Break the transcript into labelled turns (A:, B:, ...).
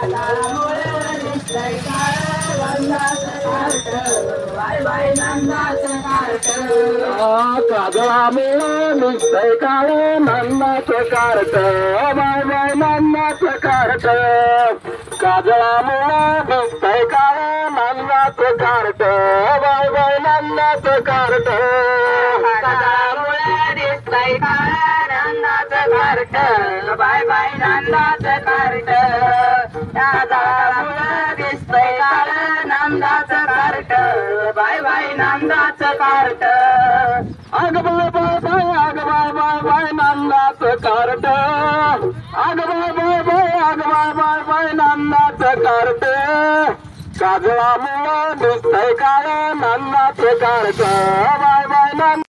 A: काजळामुळे निघतंय काळ नन्नाचं cart bye bye नन्नाचं cart काजळामुळे निघतंय काळ नन्नाचं कार्ट बाय बाय नन्नाचं कार्ट काजळामुळे निघतंय काळ नन्नाचं कार्ट बाय बाय नन्नाचं कार्ट काजळामुळे दिसतंय काळ नंदाचं कार्ट बाय बाय नंदाचं कार्ट अग बाय बाय बाय अग बाय बाय बाय नंदाचं कार्ट अग बाय बाय बाय अग बाय बाय बाय नंदाचं कार्ट काजळामुळं दिसतंय काळ नंदाचं कार्ट बाय बाय नंद